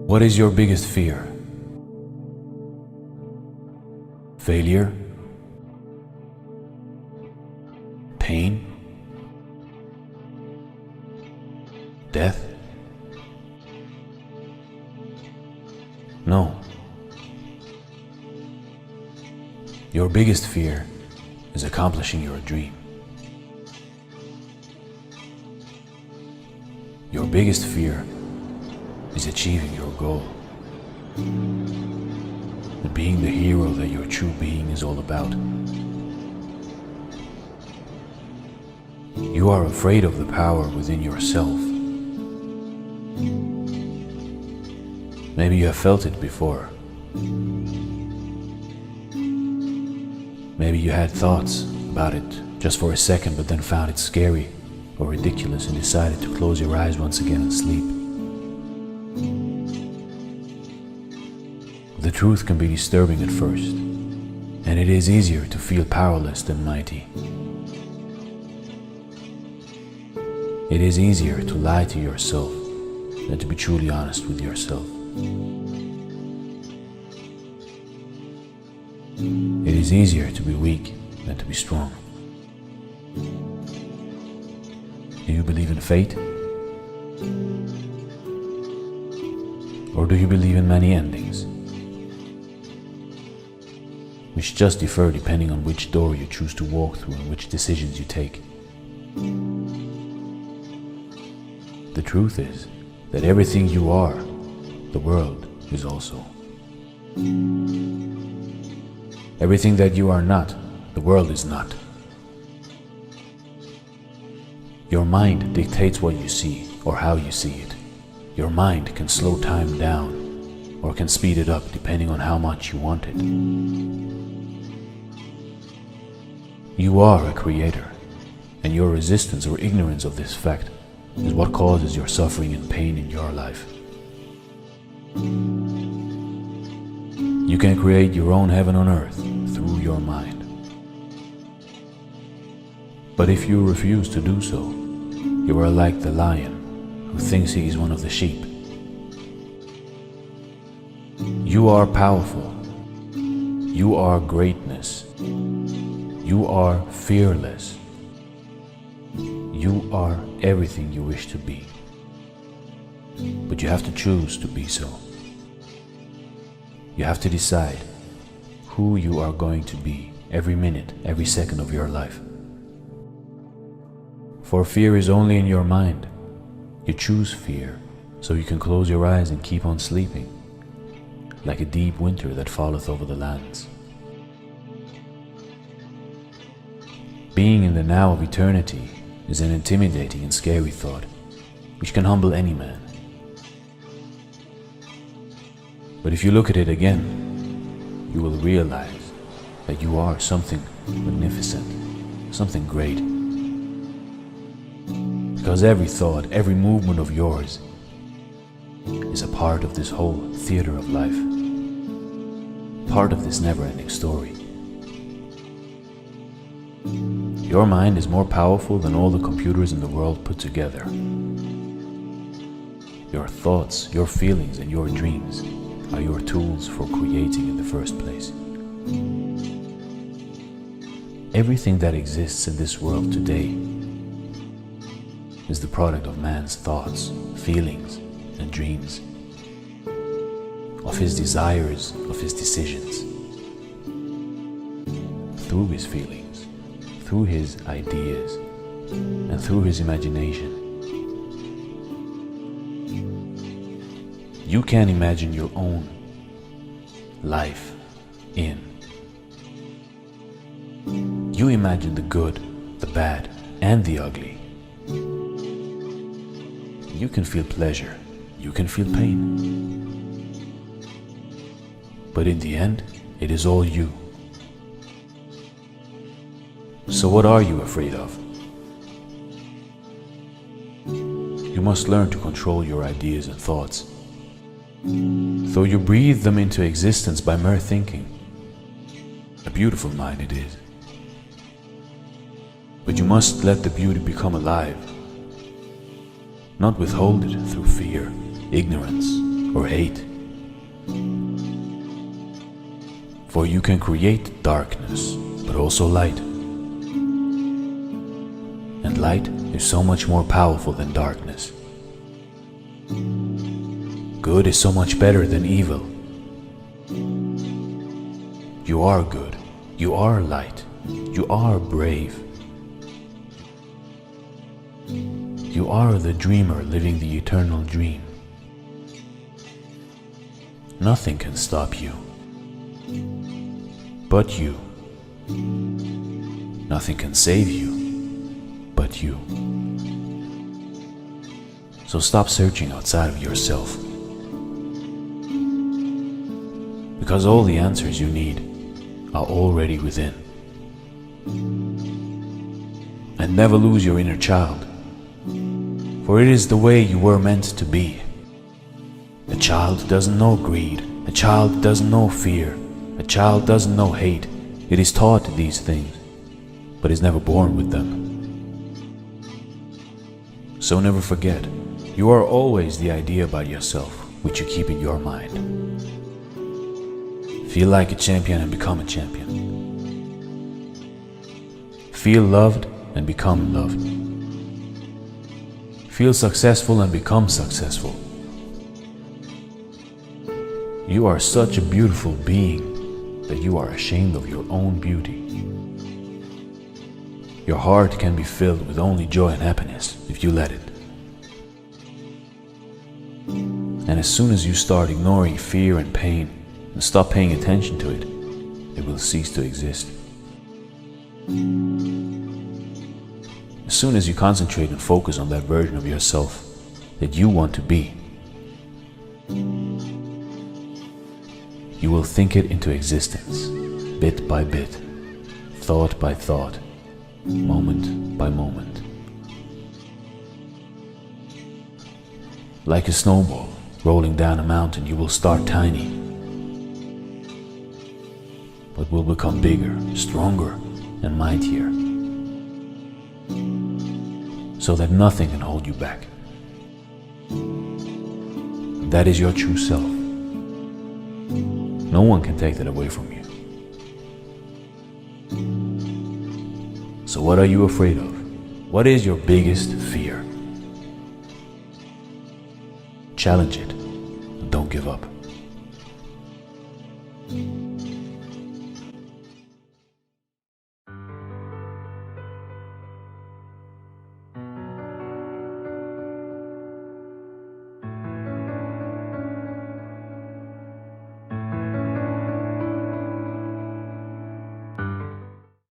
What is your biggest fear? Failure? Pain? Death? No. Your biggest fear is accomplishing your dream. Your biggest fear is achieving your goal. And being the hero that your true being is all about. You are afraid of the power within yourself. Maybe you have felt it before. Maybe you had thoughts about it just for a second, but then found it scary or ridiculous and decided to close your eyes once again and sleep. The truth can be disturbing at first, and it is easier to feel powerless than mighty. It is easier to lie to yourself than to be truly honest with yourself. It is easier to be weak than to be strong. Do you believe in fate? Or do you believe in many endings, which just differ depending on which door you choose to walk through and which decisions you take? The truth is that everything you are, the world is also. Everything that you are not, the world is not. Your mind dictates what you see or how you see it. Your mind can slow time down or can speed it up depending on how much you want it. You are a creator, and your resistance or ignorance of this fact is what causes your suffering and pain in your life. You can create your own heaven on earth through your mind. But if you refuse to do so, you are like the lion who thinks he is one of the sheep. You are powerful. You are greatness. You are fearless. You are everything you wish to be. But you have to choose to be so. You have to decide who you are going to be every minute, every second of your life. For fear is only in your mind. You choose fear so you can close your eyes and keep on sleeping, like a deep winter that falleth over the lands. Being in the now of eternity is an intimidating and scary thought, which can humble any man. But if you look at it again, you will realize that you are something magnificent, something great. Because every thought, every movement of yours is a part of this whole theater of life, part of this never-ending story. Your mind is more powerful than all the computers in the world put together. Your thoughts, your feelings, and your dreams are your tools for creating in the first place. Everything that exists in this world today is the product of man's thoughts, feelings, and dreams, of his desires, of his decisions. Through his feelings, through his ideas, and through his imagination. You can imagine your own life in. You imagine the good, the bad, and the ugly. You can feel pleasure, you can feel pain. But in the end, it is all you. So what are you afraid of? You must learn to control your ideas and thoughts. Though you breathe them into existence by mere thinking, a beautiful mind it is. But you must let the beauty become alive, not withhold it through fear, ignorance, or hate. For you can create darkness, but also light. And light is so much more powerful than darkness. Good is so much better than evil. You are good. You are light. You are brave. You are the dreamer living the eternal dream. Nothing can stop you but you. Nothing can save you but you. So stop searching outside of yourself, because all the answers you need are already within. And never lose your inner child, for it is the way you were meant to be. A child doesn't know greed. A child doesn't know fear. A child doesn't know hate. It is taught these things, but is never born with them. So never forget, you are always the idea about yourself which you keep in your mind. Feel like a champion and become a champion. Feel loved and become loved. Feel successful and become successful. You are such a beautiful being that you are ashamed of your own beauty. Your heart can be filled with only joy and happiness if you let it. And as soon as you start ignoring fear and pain and stop paying attention to it, it will cease to exist. As soon as you concentrate and focus on that version of yourself that you want to be, you will think it into existence, bit by bit, thought by thought, moment by moment. Like a snowball rolling down a mountain, you will start tiny, but will become bigger, stronger, and mightier, so that nothing can hold you back. That is your true self. No one can take that away from you. So what are you afraid of? What is your biggest fear? Challenge it. Don't give up.